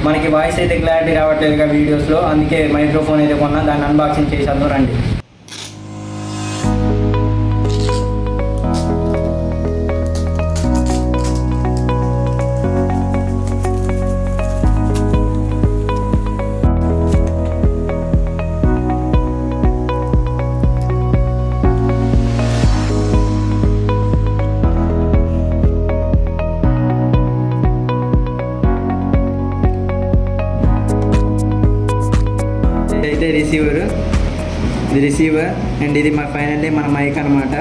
మనకి వాయిస్ అయితే క్లారిటీ రావట్లేదుగా వీడియోస్లో, అందుకే మైక్రోఫోన్ అయితే కొన్నా, దాన్ని అన్బాక్సింగ్ చేసేద్దాం రండి. అయితే రిసీవర్, ఇది రిసీవర్ అండ్ ఇది ఫైనల్లీ మన మైక్ అనమాట.